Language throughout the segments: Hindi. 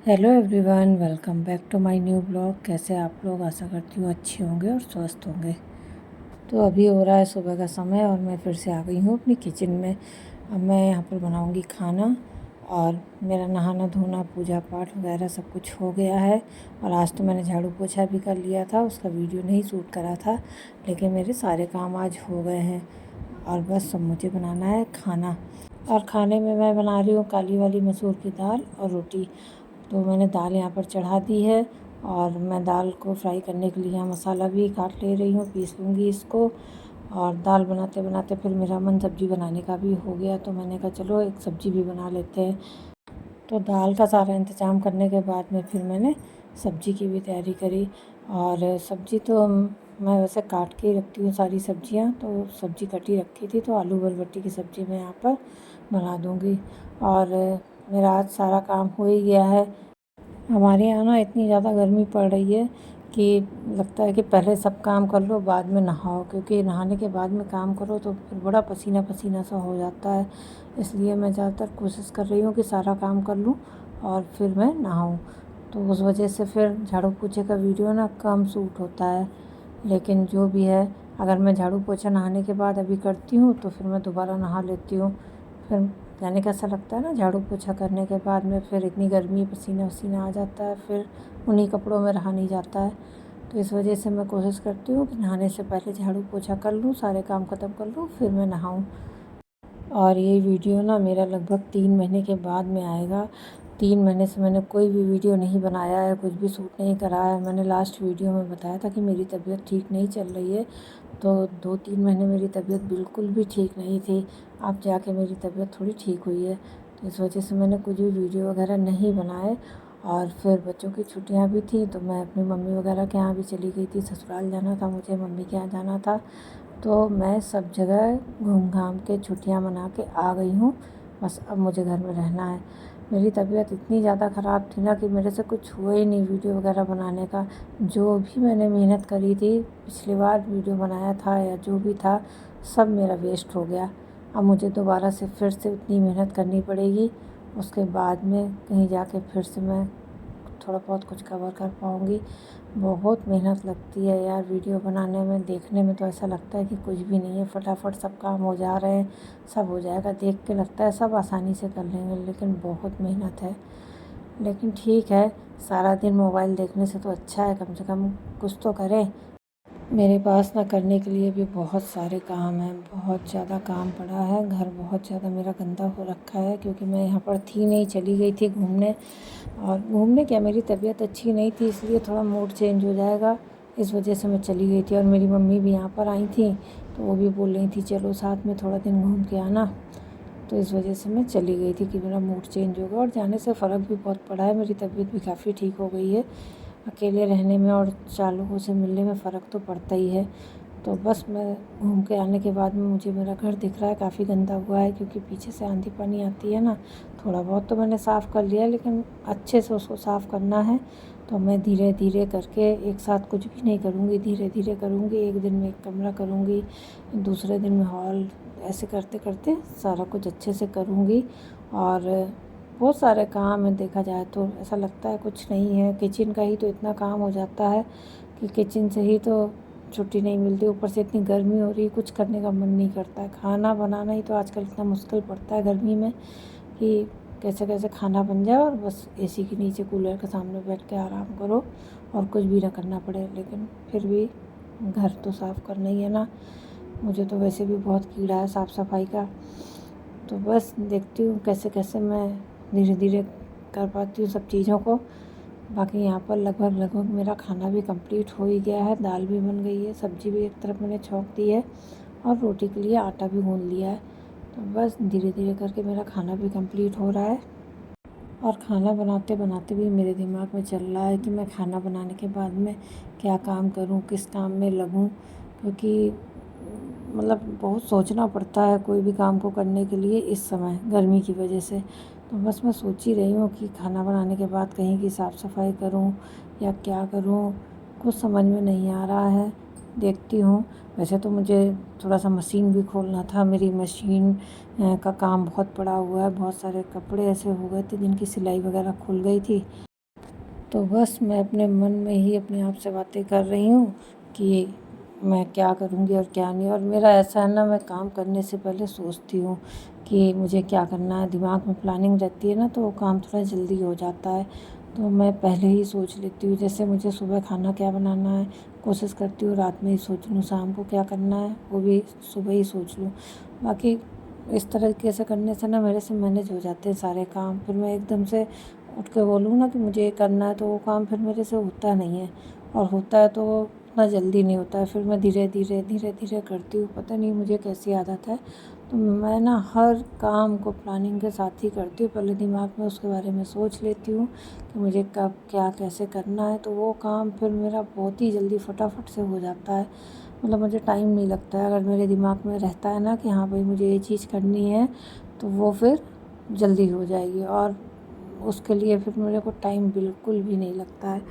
Hello everyone, welcome back to my new blog. कैसे आप लोग? आशा करती हूँ अच्छे होंगे और स्वस्थ होंगे। तो अभी हो रहा है सुबह का समय और मैं फिर से आ गई हूँ अपनी किचन में। अब मैं यहाँ पर बनाऊँगी खाना और मेरा नहाना धोना पूजा पाठ वगैरह सब कुछ हो गया है। और आज तो मैंने झाड़ू पोछा भी कर लिया था, उसका वीडियो नहीं शूट करा था, लेकिन मेरे सारे काम आज हो गए हैं और बस अब मुझे बनाना है खाना। और खाने में मैं बना रही हूँ काली वाली मसूर की दाल और रोटी। तो मैंने दाल यहाँ पर चढ़ा दी है और मैं दाल को फ्राई करने के लिए यहाँ मसाला भी काट ले रही हूँ, पीस लूँगी इसको। और दाल बनाते बनाते फिर मेरा मन सब्ज़ी बनाने का भी हो गया, तो मैंने कहा चलो एक सब्ज़ी भी बना लेते हैं। तो दाल का सारा इंतज़ाम करने के बाद में फिर मैंने सब्ज़ी की भी तैयारी करी। और सब्ज़ी तो मैं वैसे काट के ही रखती हूँ सारी सब्ज़ियाँ, तो सब्ज़ी कटी रखी थी, तो आलू बरबट्टी की सब्ज़ी मैं यहाँ पर बना दूँगी। और मेरा आज सारा काम हो ही गया है। हमारे यहाँ ना इतनी ज़्यादा गर्मी पड़ रही है कि लगता है कि पहले सब काम कर लो बाद में नहाओ, क्योंकि नहाने के बाद में काम करो तो फिर बड़ा पसीना पसीना सा हो जाता है। इसलिए मैं ज़्यादातर कोशिश कर रही हूँ कि सारा काम कर लूँ और फिर मैं नहाऊँ। तो उस वजह से फिर झाड़ू पोछे का वीडियो ना कम शूट होता है। लेकिन जो भी है, अगर मैं झाड़ू पोछा नहाने के बाद अभी करती हूँ तो फिर मैं दोबारा नहा लेती हूँ। फिर जाने कैसा लगता है ना, झाड़ू पोछा करने के बाद में फिर इतनी गर्मी पसीना वसीना आ जाता है, फिर उन्हीं कपड़ों में रहा नहीं जाता है। तो इस वजह से मैं कोशिश करती हूँ कि नहाने से पहले झाड़ू पोछा कर लूँ, सारे काम ख़त्म कर लूँ, फिर मैं नहाऊँ। और ये वीडियो ना मेरा लगभग 3 महीने के बाद में आएगा। 3 महीने से मैंने कोई भी वीडियो नहीं बनाया है, कुछ भी शूट नहीं करा है। मैंने लास्ट वीडियो में बताया था कि मेरी तबीयत ठीक नहीं चल रही है, तो 2-3 महीने मेरी तबीयत बिल्कुल भी ठीक नहीं थी। अब जाके मेरी तबीयत थोड़ी ठीक हुई है, तो इस वजह से मैंने कुछ भी वीडियो वगैरह नहीं बनाए। और फिर बच्चों की छुट्टियां भी थी, तो मैं अपनी मम्मी वगैरह के यहाँ भी चली गई थी। ससुराल जाना था मुझे, मम्मी के यहाँ जाना था, तो मैं सब जगह घूम घाम के छुट्टियां मना के आ गई हूँ। बस अब मुझे घर में रहना है। मेरी तबीयत इतनी ज़्यादा ख़राब थी ना कि मेरे से कुछ हुआ ही नहीं वीडियो वगैरह बनाने का। जो भी मैंने मेहनत करी थी, पिछली बार वीडियो बनाया था या जो भी था, सब मेरा वेस्ट हो गया। अब मुझे दोबारा से फिर से उतनी मेहनत करनी पड़ेगी, उसके बाद में कहीं जाके फिर से मैं थोड़ा बहुत कुछ कवर कर पाऊँगी। बहुत मेहनत लगती है यार वीडियो बनाने में। देखने में तो ऐसा लगता है कि कुछ भी नहीं है, फटाफट सब काम हो जा रहे हैं, सब हो जाएगा, देख के लगता है सब आसानी से कर लेंगे, लेकिन बहुत मेहनत है। लेकिन ठीक है, सारा दिन मोबाइल देखने से तो अच्छा है कम से कम कुछ तो करें। मेरे पास ना करने के लिए भी बहुत सारे काम हैं, बहुत ज़्यादा काम पड़ा है। घर बहुत ज़्यादा मेरा गंदा हो रखा है, क्योंकि मैं यहाँ पर थी नहीं, चली गई थी घूमने। और घूमने क्या, मेरी तबीयत अच्छी नहीं थी, इसलिए थोड़ा मूड चेंज हो जाएगा, इस वजह से मैं चली गई थी। और मेरी मम्मी भी यहाँ पर आई थी, तो वो भी बोल रही थी चलो साथ में थोड़ा दिन घूम के आना। तो इस वजह से मैं चली गई थी कि मेरा मूड चेंज होगा। और जाने से फ़र्क भी बहुत पड़ा है, मेरी तबीयत भी काफ़ी ठीक हो गई है। अकेले रहने में और 4 लोगों से मिलने में फ़र्क तो पड़ता ही है। तो बस मैं घूम के आने के बाद में मुझे मेरा घर दिख रहा है, काफ़ी गंदा हुआ है, क्योंकि पीछे से आंधी पानी आती है ना। थोड़ा बहुत तो मैंने साफ़ कर लिया, लेकिन अच्छे से उसको साफ़ करना है। तो मैं धीरे धीरे करके, एक साथ कुछ भी नहीं करूँगी, धीरे धीरे करूँगी। एक दिन में एक कमरा करूँगी, दूसरे दिन में हॉल, ऐसे करते करते सारा कुछ अच्छे से करूँगी। और बहुत सारे काम है, देखा जाए तो ऐसा लगता है कुछ नहीं है। किचन का ही तो इतना काम हो जाता है कि किचन से ही तो छुट्टी नहीं मिलती, ऊपर से इतनी गर्मी हो रही है, कुछ करने का मन नहीं करता है। खाना बनाना ही तो आजकल इतना मुश्किल पड़ता है गर्मी में कि कैसे कैसे खाना बन जाए और बस एसी के नीचे कूलर के सामने बैठ के आराम करो और कुछ भी ना करना पड़े। लेकिन फिर भी घर तो साफ़ करना ही है ना। मुझे तो वैसे भी बहुत कीड़ा है साफ़ सफाई का। तो बस देखती हूँ कैसे कैसे मैं धीरे धीरे कर पाती हूँ सब चीज़ों को। बाकी यहाँ पर लगभग लगभग मेरा खाना भी कंप्लीट हो ही गया है। दाल भी बन गई है, सब्ज़ी भी एक तरफ मैंने छौंक दी है और रोटी के लिए आटा भी गूँध लिया है। तो बस धीरे धीरे करके मेरा खाना भी कंप्लीट हो रहा है। और खाना बनाते बनाते भी मेरे दिमाग में चल रहा है कि मैं खाना बनाने के बाद में क्या काम करूं, किस काम में लगूं, क्योंकि मतलब बहुत सोचना पड़ता है कोई भी काम को करने के लिए इस समय गर्मी की वजह से। तो बस मैं सोच ही रही हूँ कि खाना बनाने के बाद कहीं की साफ़ सफाई करूँ या क्या करूँ, कुछ समझ में नहीं आ रहा है। देखती हूँ। वैसे तो मुझे थोड़ा सा मशीन भी खोलना था, मेरी मशीन का काम बहुत पड़ा हुआ है, बहुत सारे कपड़े ऐसे हो गए थे जिनकी सिलाई वगैरह खुल गई थी। तो बस मैं अपने मन में ही अपने आप से बातें कर रही हूँ कि मैं क्या करूँगी और क्या नहीं। और मेरा ऐसा है ना, मैं काम करने से पहले सोचती हूँ कि मुझे क्या करना है। दिमाग में प्लानिंग रहती है ना, तो वो काम थोड़ा जल्दी हो जाता है। तो मैं पहले ही सोच लेती हूँ, जैसे मुझे सुबह खाना क्या बनाना है, कोशिश करती हूँ रात में ही सोच लूँ। शाम को क्या करना है वो भी सुबह ही सोच लूँ। बाकी इस तरीके से करने से ना मेरे से मैनेज हो जाते हैं सारे काम। फिर मैं एकदम से उठ के बोलूँ ना कि मुझे ये करना है, तो वो काम फिर मेरे से होता नहीं है। और होता है तो वो उतना जल्दी नहीं होता है। फिर मैं धीरे धीरे करती हूँ। पता नहीं मुझे कैसी आदत है। तो मैं ना हर काम को प्लानिंग के साथ ही करती हूँ। पहले दिमाग में उसके बारे में सोच लेती हूँ कि मुझे कब क्या कैसे करना है, तो वो काम फिर मेरा बहुत ही जल्दी फटाफट से हो जाता है। मतलब मुझे टाइम नहीं लगता है। अगर मेरे दिमाग में रहता है ना कि हाँ भाई मुझे ये चीज़ करनी है, तो वो फिर जल्दी हो जाएगी। और उसके लिए फिर मेरे को टाइम बिल्कुल भी नहीं लगता है।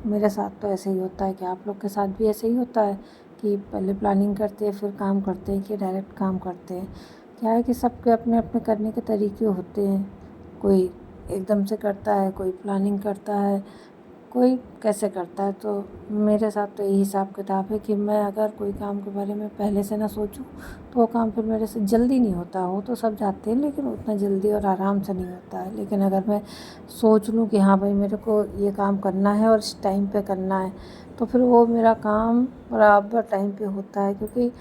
मेरे साथ तो ऐसे ही होता है। कि आप लोग के साथ भी ऐसे ही होता है कि पहले प्लानिंग करते हैं फिर काम करते हैं, कि डायरेक्ट काम करते हैं? क्या है कि सबके अपने अपने करने के तरीके होते हैं। कोई एकदम से करता है, कोई प्लानिंग करता है, कोई कैसे करता है। तो मेरे साथ तो यही हिसाब किताब है कि मैं अगर कोई काम के बारे में पहले से ना सोचूं, तो वो काम फिर मेरे से जल्दी नहीं होता। हो तो सब जाते हैं, लेकिन उतना जल्दी और आराम से नहीं होता है। लेकिन अगर मैं सोच लूँ कि हाँ भाई मेरे को ये काम करना है और इस टाइम पे करना है, तो फिर वो मेरा काम बराबर टाइम पे होता है। क्योंकि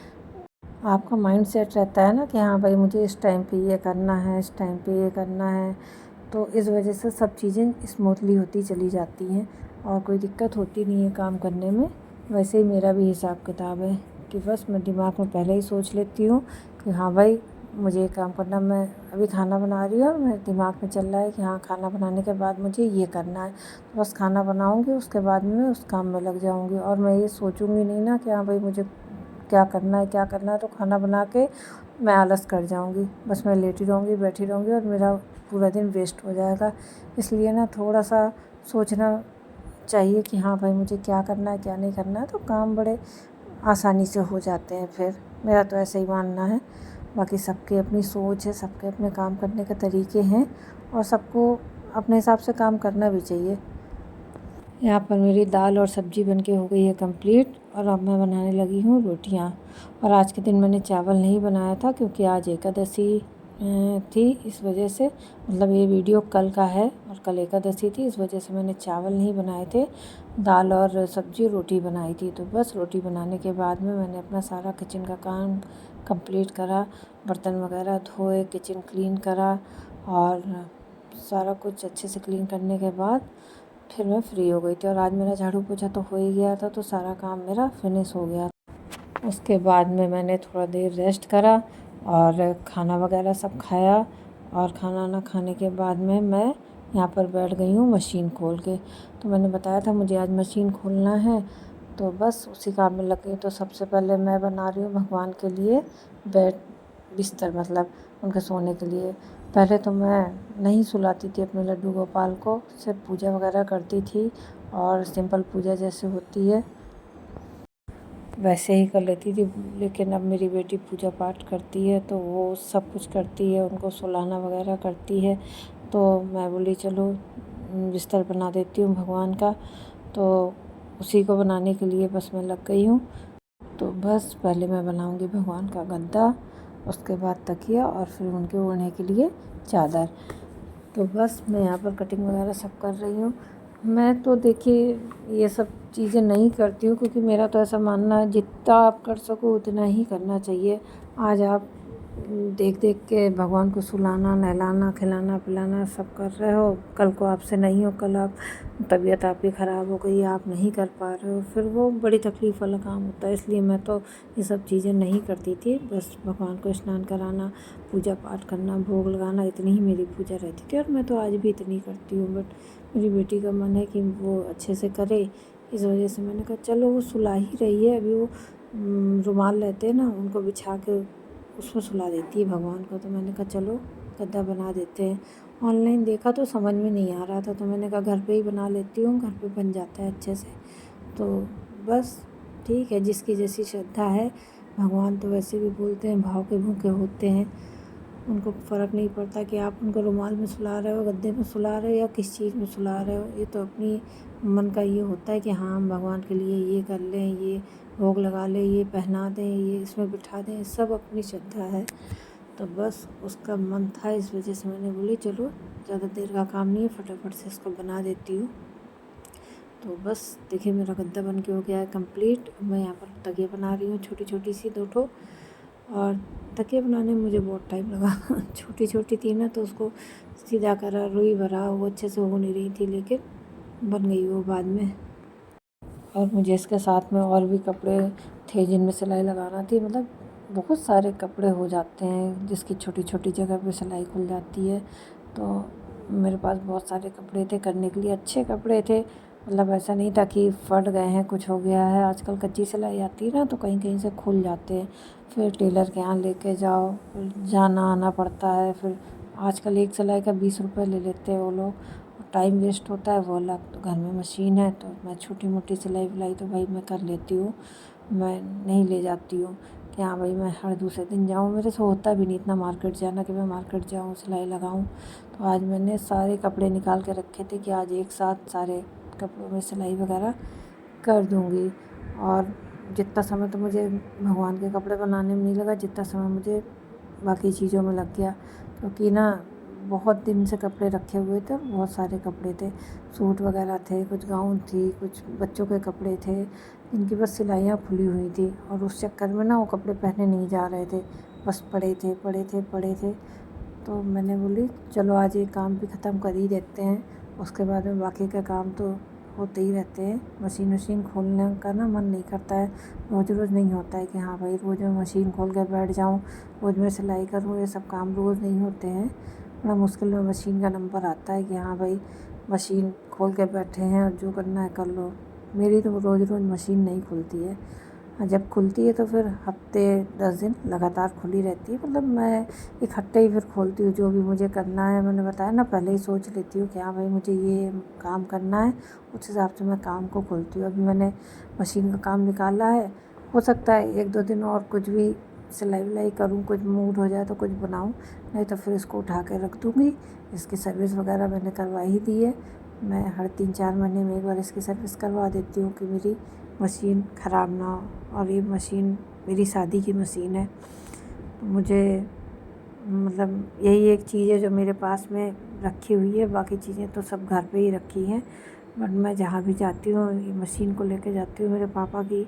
आपका माइंड सेट रहता है ना कि हाँ भाई मुझे इस टाइम पे ये करना है, इस टाइम पे ये करना है। तो इस वजह से सब चीज़ें स्मूथली होती चली जाती हैं और कोई दिक्कत होती नहीं है काम करने में। वैसे ही मेरा भी हिसाब किताब है कि बस मैं दिमाग में पहले ही सोच लेती हूँ कि हाँ भाई मुझे ये काम करना। मैं अभी खाना बना रही हूँ और मेरे दिमाग में चल रहा है कि हाँ खाना बनाने के बाद मुझे ये करना है। तो बस खाना बनाऊँगी, उसके बाद में उस काम में लग जाऊँगी। और मैं ये सोचूँगी नहीं ना कि हाँ भाई मुझे क्या करना है क्या करना है। तो खाना बना के मैं आलस कर जाऊँगी, बस मैं लेटी रहूँगी, बैठी रहूँगी और मेरा पूरा दिन वेस्ट हो जाएगा। इसलिए ना थोड़ा सा सोचना चाहिए कि हाँ भाई मुझे क्या करना है क्या नहीं करना है, तो काम बड़े आसानी से हो जाते हैं फिर। मेरा तो ऐसा ही मानना है। बाकी सबकी अपनी सोच है, सबके अपने काम करने के तरीके हैं और सबको अपने हिसाब से काम करना भी चाहिए। यहाँ पर मेरी दाल और सब्ज़ी बनके हो गई है कंप्लीट और अब मैं बनाने लगी हूँ रोटियाँ। और आज के दिन मैंने चावल नहीं बनाया था क्योंकि आज एकादशी थी, इस वजह से। मतलब ये वीडियो कल का है और कल एकादशी थी, इस वजह से मैंने चावल नहीं बनाए थे। दाल और सब्ज़ी रोटी बनाई थी। तो बस रोटी बनाने के बाद में मैंने अपना सारा किचन का काम कंप्लीट करा, बर्तन वगैरह धोए, किचन क्लीन करा और सारा कुछ अच्छे से क्लीन करने के बाद फिर मैं फ्री हो गई थी। और आज मेरा झाड़ू पोछा तो हो ही गया था, तो सारा काम मेरा फिनिश हो गया। उसके बाद में मैंने थोड़ा देर रेस्ट करा और खाना वगैरह सब खाया। और खाना ना खाने के बाद में मैं यहाँ पर बैठ गई हूँ मशीन खोल के। तो मैंने बताया था मुझे आज मशीन खोलना है, तो बस उसी काम में लग गई। तो सबसे पहले मैं बना रही हूँ भगवान के लिए बेड, बिस्तर, मतलब उनके सोने के लिए। पहले तो मैं नहीं सुलाती थी अपने लड्डू गोपाल को, सिर्फ पूजा वगैरह करती थी और सिंपल पूजा जैसे होती है वैसे ही कर लेती थी। लेकिन अब मेरी बेटी पूजा पाठ करती है, तो वो सब कुछ करती है, उनको सुलाना वगैरह करती है। तो मैं बोली चलो बिस्तर बना देती हूँ भगवान का। तो उसी को बनाने के लिए बस मैं लग गई हूँ। तो बस पहले मैं बनाऊँगी भगवान का गद्दा, उसके बाद तकिया और फिर उनके ओढ़ने के लिए चादर। तो बस मैं यहाँ पर कटिंग वगैरह सब कर रही हूँ। मैं तो देखिए ये सब चीज़ें नहीं करती हूँ, क्योंकि मेरा तो ऐसा मानना है जितना आप कर सको उतना ही करना चाहिए। आज आप देख देख के भगवान को सुलाना, नहलाना, खिलाना पिलाना सब कर रहे हो, कल को आपसे नहीं हो, कल आप तबीयत आपकी ख़राब हो गई, आप नहीं कर पा रहे हो, फिर वो बड़ी तकलीफ़ वाला काम होता है। इसलिए मैं तो ये सब चीज़ें नहीं करती थी। बस भगवान को स्नान कराना, पूजा पाठ करना, भोग लगाना, इतनी ही मेरी पूजा रहती थी। और मैं तो आज भी इतनी करती हूँ। बट मेरी बेटी का मन है कि वो अच्छे से करे, इस वजह से मैंने कहा चलो वो सुला ही रही है। अभी वो रुमाल रहते हैं ना, उनको बिछा के उसमें सुला देती है भगवान को। तो मैंने कहा चलो गद्दा बना देते हैं। ऑनलाइन देखा तो समझ में नहीं आ रहा था, तो मैंने कहा घर पे ही बना लेती हूँ, घर पे बन जाता है अच्छे से। तो बस ठीक है, जिसकी जैसी श्रद्धा है। भगवान तो वैसे भी बोलते हैं भाव के भूखे होते हैं। उनको फ़र्क नहीं पड़ता कि आप उनको रुमाल में सुला रहे हो, गद्दे में सुला रहे हो या किस चीज़ में सुला रहे हो। ये तो अपनी मन का ये होता है कि हाँ, हम भगवान के लिए ये कर लें, ये भोग लगा लें, ये पहना दें, ये इसमें बिठा दें, सब अपनी श्रद्धा है। तो बस उसका मन था, इस वजह से मैंने बोली चलो ज़्यादा देर का काम नहीं है, फटाफट से इसको बना देती हूँ। तो बस देखिए मेरा गद्दा बन के हो गया है कंप्लीट। मैं यहाँ पर तकिया बना रही हूँ छोटी छोटी सी 2 ठो, और तकिया बनाने में मुझे बहुत टाइम लगा छोटी छोटी थी ना, तो उसको सीधा करा, रुई भरा, वो अच्छे से हो नहीं रही थी, लेकिन बन गई वो बाद में। और मुझे इसके साथ में और भी कपड़े थे जिनमें सिलाई लगाना थी। मतलब बहुत सारे कपड़े हो जाते हैं जिसकी छोटी छोटी जगह पे सिलाई खुल जाती है। तो मेरे पास बहुत सारे कपड़े थे करने के लिए, अच्छे कपड़े थे। मतलब ऐसा नहीं था कि फट गए हैं, कुछ हो गया है। आजकल कच्ची सिलाई आती है ना, तो कहीं कहीं से खुल जाते हैं, फिर टेलर के यहाँ लेके जाओ, फिर जाना आना पड़ता है। फिर आजकल एक सिलाई का 20 रुपये ले लेते हैं वो लोग, टाइम वेस्ट होता है वो अलग। तो घर में मशीन है तो मैं छोटी मोटी सिलाई विलाई तो भाई मैं कर लेती हूँ। मैं नहीं ले जाती हूँ कि हाँ भाई मैं हर दूसरे दिन जाऊँ, मेरे से होता भी नहीं इतना मार्केट जाना कि मैं मार्केट जाऊँ सिलाई लगाऊँ। तो आज मैंने सारे कपड़े निकाल के रखे थे कि आज एक साथ सारे कपड़ों में सिलाई वगैरह कर दूँगी। और जितना समय तो मुझे भगवान के कपड़े बनाने में नहीं लगा, जितना समय मुझे बाकी चीज़ों में लग गया। क्योंकि ना बहुत दिन से कपड़े रखे हुए थे, बहुत सारे कपड़े थे, सूट वगैरह थे, कुछ गाउन थी, कुछ बच्चों के कपड़े थे जिनकी बस सिलाइयाँ खुली हुई थी। और उस चक्कर में ना वो कपड़े पहने नहीं जा रहे थे, बस पड़े थे पड़े थे पड़े थे। तो मैंने बोली चलो आज ये काम भी ख़त्म कर ही देते हैं, उसके बाद में बाकी का काम तो होते ही रहते हैं। मशीन खोलने का ना मन नहीं करता है, रोज़ रोज़ नहीं होता है कि हाँ भाई रोज़ मैं मशीन खोल कर बैठ जाऊँ, रोज़ मैं सिलाई करूँ। ये सब काम रोज़ नहीं होते हैं, बड़ा मुश्किल में मशीन का नंबर आता है कि हाँ भाई मशीन खोल के बैठे हैं और जो करना है कर लो। मेरी तो रोज़ रोज़ मशीन नहीं खुलती है, जब खुलती है तो फिर हफ्ते 10 दिन लगातार खुली रहती है। मतलब मैं इकट्ठे ही फिर खोलती हूँ, जो भी मुझे करना है मैंने बताया ना, पहले ही सोच लेती हूँ कि हाँ भाई मुझे ये काम करना है, उस हिसाब से मैं काम को खोलती हूँ। अभी मैंने मशीन का काम निकाला है, हो सकता है 1-2 दिन और कुछ भी सिलाई विलाई करूँ, कुछ मूड हो जाए तो कुछ बनाऊँ, नहीं तो फिर इसको उठा के रख दूँगी। इसकी सर्विस वगैरह मैंने करवा ही दी है। मैं हर 3-4 महीने में एक बार इसकी सर्विस करवा देती हूँ कि मेरी मशीन ख़राब ना हो। और ये मशीन मेरी शादी की मशीन है, तो मुझे मतलब यही एक चीज़ है जो मेरे पास में रखी हुई है। बाकी चीज़ें तो सब घर पे ही रखी हैं, बट मैं जहाँ भी जाती हूँ ये मशीन को लेके जाती हूँ। मेरे पापा की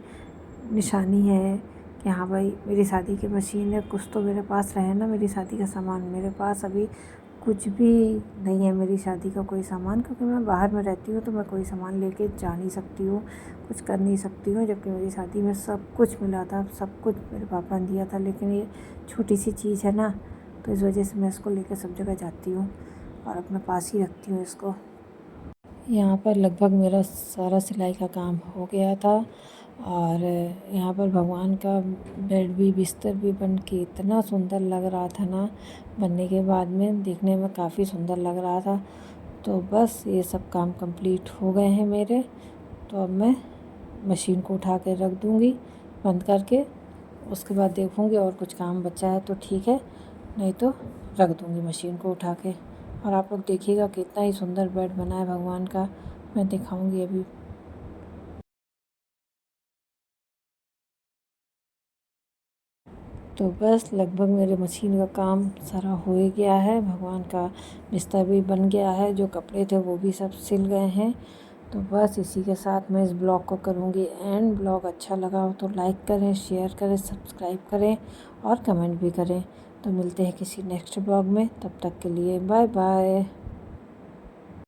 निशानी है कि हाँ भाई मेरी शादी की मशीन है, कुछ तो मेरे पास रहे ना मेरी शादी का सामान। मेरे पास अभी कुछ भी नहीं है मेरी शादी का कोई सामान, क्योंकि मैं बाहर में रहती हूँ तो मैं कोई सामान लेके जा नहीं सकती हूँ, कुछ कर नहीं सकती हूँ। जबकि मेरी शादी में सब कुछ मिला था, सब कुछ मेरे पापा ने दिया था। लेकिन ये छोटी सी चीज़ है ना, तो इस वजह से मैं इसको लेकर सब जगह जाती हूँ और अपने पास ही रखती हूँ इसको। यहाँ पर लगभग मेरा सारा सिलाई का काम हो गया था। और यहाँ पर भगवान का बेड भी बिस्तर भी बन के इतना सुंदर लग रहा था ना, बनने के बाद में देखने में काफ़ी सुंदर लग रहा था। तो बस ये सब काम कंप्लीट हो गए हैं मेरे। तो अब मैं मशीन को उठा के रख दूँगी बंद करके, उसके बाद देखूँगी और कुछ काम बचा है तो ठीक है, नहीं तो रख दूँगी मशीन को उठा के। और आप लोग देखिएगा कितना ही सुंदर बेड बना है भगवान का, मैं दिखाऊँगी अभी। तो बस लगभग मेरे मशीन का काम सारा हो ही गया है। भगवान का बिस्तर भी बन गया है, जो कपड़े थे वो भी सब सिल गए हैं। तो बस इसी के साथ मैं इस ब्लॉग को करूँगी एंड। ब्लॉग अच्छा लगा हो तो लाइक करें, शेयर करें, सब्सक्राइब करें और कमेंट भी करें। तो मिलते हैं किसी नेक्स्ट ब्लॉग में, तब तक के लिए बाय बाय।